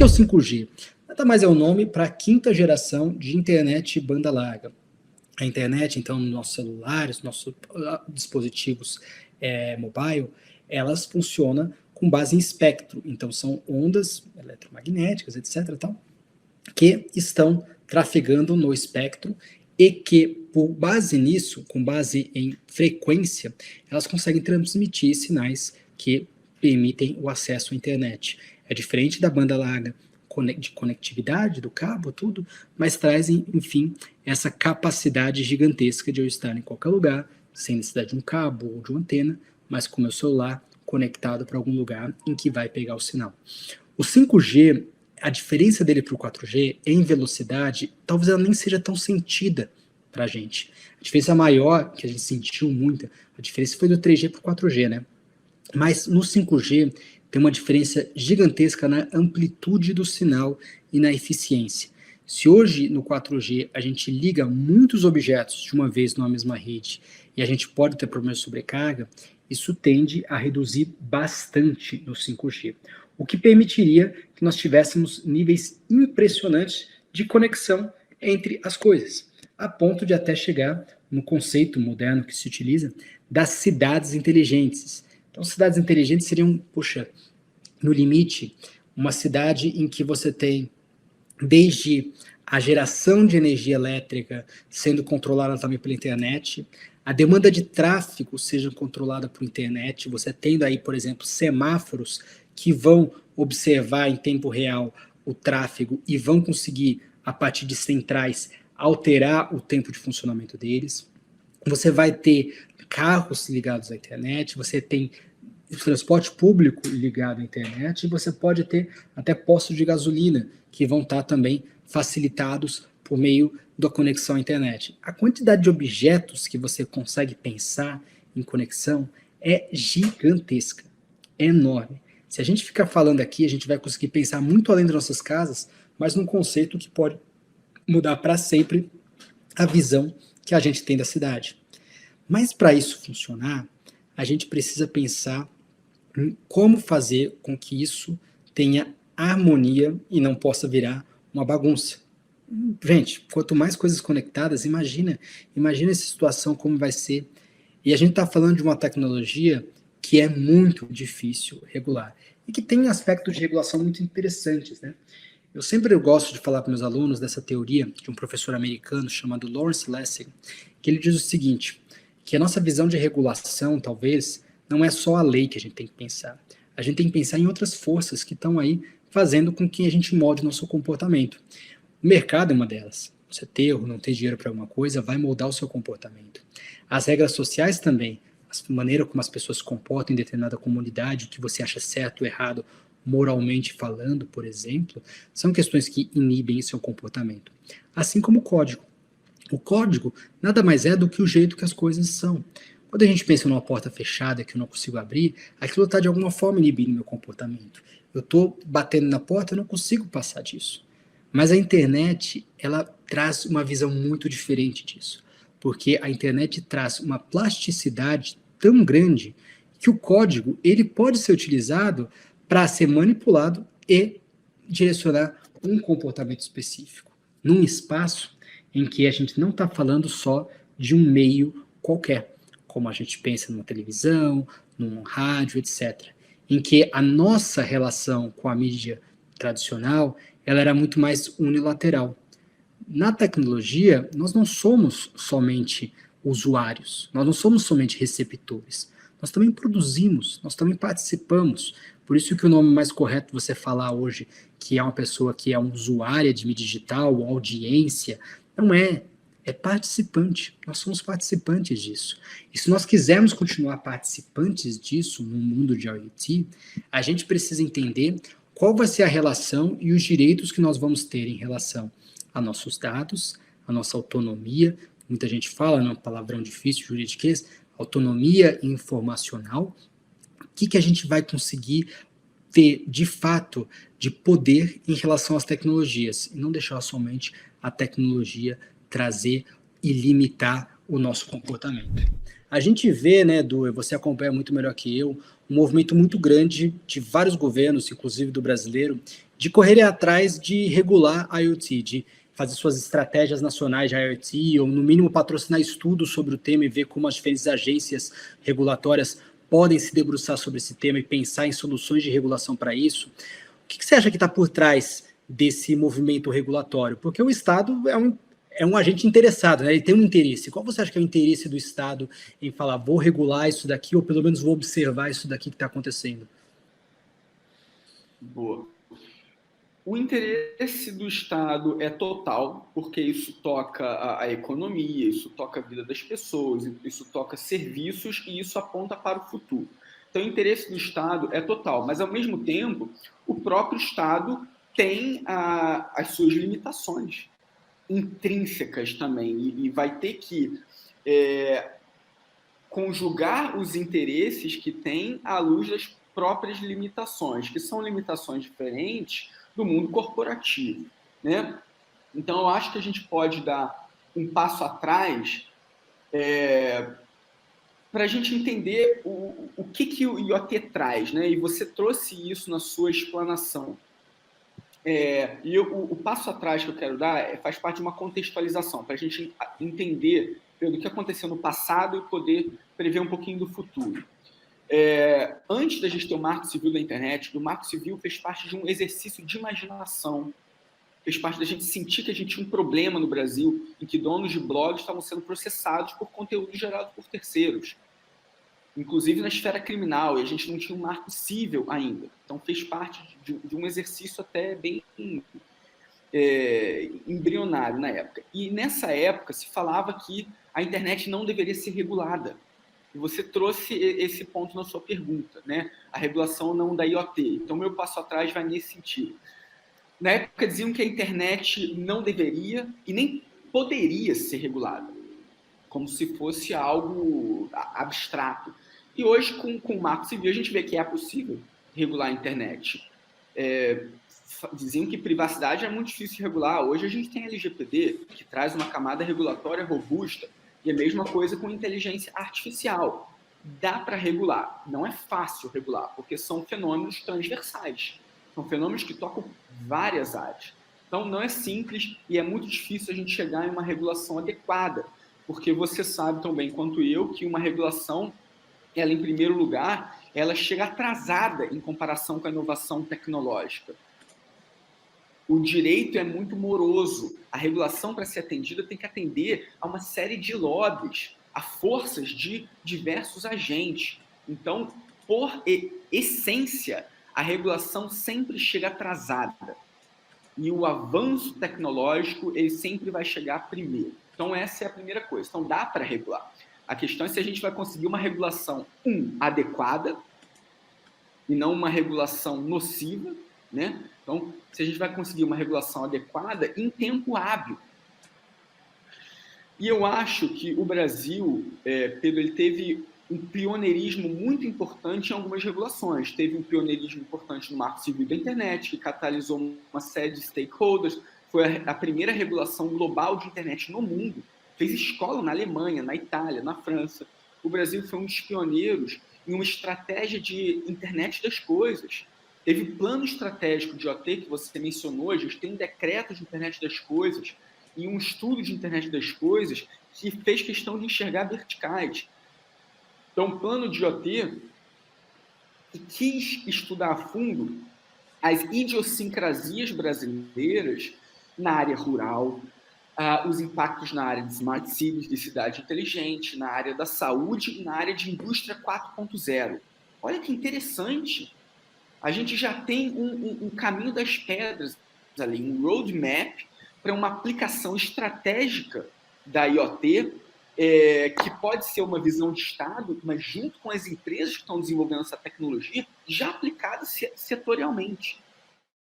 o 5G? Nada mais é o nome para a quinta geração de internet banda larga. A internet, então, nos nossos celulares, nossos dispositivos mobile, elas funcionam com base em espectro. Então, são ondas eletromagnéticas, etc., tal, que estão trafegando no espectro e que, por base nisso, com base em frequência, elas conseguem transmitir sinais que permitem o acesso à internet. É diferente da banda larga de conectividade do cabo, tudo, mas trazem, enfim, essa capacidade gigantesca de eu estar em qualquer lugar, sem necessidade de um cabo ou de uma antena, mas com meu celular conectado para algum lugar em que vai pegar o sinal. O 5G, a diferença dele para o 4G em velocidade, talvez ela nem seja tão sentida para a gente. A diferença maior, que a gente sentiu muito, a diferença foi do 3G para o 4G, né? Mas no 5G tem uma diferença gigantesca na amplitude do sinal e na eficiência. Se hoje no 4G a gente liga muitos objetos de uma vez numa mesma rede e a gente pode ter problemas de sobrecarga, isso tende a reduzir bastante no 5G, o que permitiria que nós tivéssemos níveis impressionantes de conexão entre as coisas, a ponto de até chegar no conceito moderno que se utiliza das cidades inteligentes. Então, cidades inteligentes seriam, no limite, uma cidade em que você tem desde a geração de energia elétrica sendo controlada também pela internet, a demanda de tráfego seja controlada por internet, você tendo aí, por exemplo, semáforos que vão observar em tempo real o tráfego e vão conseguir, a partir de centrais, alterar o tempo de funcionamento deles. Você vai ter carros ligados à internet, você tem transporte público ligado à internet, e você pode ter até postos de gasolina que vão estar também facilitados por meio da conexão à internet. A quantidade de objetos que você consegue pensar em conexão é gigantesca, é enorme. Se a gente ficar falando aqui, a gente vai conseguir pensar muito além das nossas casas, mas num conceito que pode mudar para sempre a visão que a gente tem da cidade. Mas para isso funcionar, a gente precisa pensar em como fazer com que isso tenha harmonia e não possa virar uma bagunça. Gente, quanto mais coisas conectadas, imagina essa situação como vai ser. E a gente está falando de uma tecnologia que é muito difícil regular e que tem aspectos de regulação muito interessantes, né? Eu sempre gosto de falar para meus alunos dessa teoria de um professor americano chamado Lawrence Lessig, que ele diz o seguinte, que a nossa visão de regulação, talvez, não é só a lei que a gente tem que pensar. A gente tem que pensar em outras forças que estão aí fazendo com que a gente molde nosso comportamento. O mercado é uma delas. Você ter ou não ter dinheiro para alguma coisa vai moldar o seu comportamento. As regras sociais também, a maneira como as pessoas se comportam em determinada comunidade, o que você acha certo ou errado, moralmente falando, por exemplo, são questões que inibem seu comportamento. Assim como o código. O código nada mais é do que o jeito que as coisas são. Quando a gente pensa numa porta fechada que eu não consigo abrir, aquilo está de alguma forma inibindo meu comportamento. Eu estou batendo na porta e não consigo passar disso. Mas a internet, ela traz uma visão muito diferente disso. Porque a internet traz uma plasticidade tão grande que o código ele pode ser utilizado para ser manipulado e direcionar um comportamento específico, num espaço em que a gente não está falando só de um meio qualquer, como a gente pensa numa televisão, num rádio, etc., em que a nossa relação com a mídia tradicional ela era muito mais unilateral. Na tecnologia, nós não somos somente usuários, nós não somos somente receptores, nós também produzimos, nós também participamos. Por isso que o nome mais correto você falar hoje que é uma pessoa que é um usuária de mídia digital, audiência, não é. É participante. Nós somos participantes disso. E se nós quisermos continuar participantes disso no mundo de IoT, a gente precisa entender qual vai ser a relação e os direitos que nós vamos ter em relação a nossos dados, a nossa autonomia. Muita gente fala, num palavrão difícil, juridiquês, autonomia informacional. O que a gente vai conseguir ter, de fato, de poder em relação às tecnologias, e não deixar somente a tecnologia trazer e limitar o nosso comportamento. A gente vê, né, você acompanha muito melhor que eu, um movimento muito grande de vários governos, inclusive do brasileiro, de correrem atrás de regular a IoT, de fazer suas estratégias nacionais de IoT, ou no mínimo patrocinar estudos sobre o tema e ver como as diferentes agências regulatórias podem se debruçar sobre esse tema e pensar em soluções de regulação para isso. O que você acha que está por trás desse movimento regulatório? Porque o Estado é um agente interessado, né? Ele tem um interesse. Qual você acha que é o interesse do Estado em falar, vou regular isso daqui, ou pelo menos vou observar isso daqui que está acontecendo? Boa. O interesse do Estado é total, porque isso toca a economia, isso toca a vida das pessoas, isso toca serviços e isso aponta para o futuro. Então, o interesse do Estado é total, mas, ao mesmo tempo, o próprio Estado tem as suas limitações intrínsecas também e vai ter que conjugar os interesses que tem à luz das próprias limitações, que são limitações diferentes do mundo corporativo, né? Então, eu acho que a gente pode dar um passo atrás para a gente entender o que o IoT traz, né? E você trouxe isso na sua explanação. O passo atrás que eu quero dar faz parte de uma contextualização, para a gente entender do que aconteceu no passado e poder prever um pouquinho do futuro. Antes da gente ter o Marco Civil da internet, o Marco Civil fez parte de um exercício de imaginação, fez parte da gente sentir que a gente tinha um problema no Brasil em que donos de blogs estavam sendo processados por conteúdo gerado por terceiros, inclusive na esfera criminal, e a gente não tinha um marco civil ainda. Então fez parte de um exercício até bem embrionário na época. E nessa época se falava que a internet não deveria ser regulada. E você trouxe esse ponto na sua pergunta, né? A regulação não da IoT. Então, meu passo atrás vai nesse sentido. Na época, diziam que a internet não deveria e nem poderia ser regulada, como se fosse algo abstrato. E hoje, com o Marco Civil, a gente vê que é possível regular a internet. Diziam que privacidade é muito difícil de regular. Hoje a gente tem a LGPD, que traz uma camada regulatória robusta, e a mesma coisa com inteligência artificial. Dá para regular. Não é fácil regular, porque são fenômenos transversais. São fenômenos que tocam várias áreas. Então, não é simples e é muito difícil a gente chegar em uma regulação adequada, porque você sabe tão bem quanto eu que uma regulação, ela, em primeiro lugar, ela chega atrasada em comparação com a inovação tecnológica. O direito é muito moroso. A regulação, para ser atendida, tem que atender a uma série de lobbies, a forças de diversos agentes. Então, por essência, a regulação sempre chega atrasada. E o avanço tecnológico, ele sempre vai chegar primeiro. Então, essa é a primeira coisa. Então, dá para regular. A questão é se a gente vai conseguir uma regulação, adequada, e não uma regulação nociva, né? Então, se a gente vai conseguir uma regulação adequada em tempo hábil. E eu acho que o Brasil, Pedro, ele teve um pioneirismo muito importante em algumas regulações. Teve um pioneirismo importante no Marco Civil da internet, que catalisou uma série de stakeholders. Foi a primeira regulação global de internet no mundo. Fez escola na Alemanha, na Itália, na França. O Brasil foi um dos pioneiros em uma estratégia de internet das coisas. Teve plano estratégico de IoT, que você mencionou, a gente tem um decreto de internet das coisas e um estudo de internet das coisas que fez questão de enxergar verticais. Então, o plano de IoT quis estudar a fundo as idiosincrasias brasileiras na área rural, os impactos na área de smart cities, de cidade inteligente, na área da saúde e na área de indústria 4.0. Olha que interessante! A gente já tem um caminho das pedras ali, um roadmap para uma aplicação estratégica da IoT, que pode ser uma visão de Estado, mas junto com as empresas que estão desenvolvendo essa tecnologia, já aplicada setorialmente.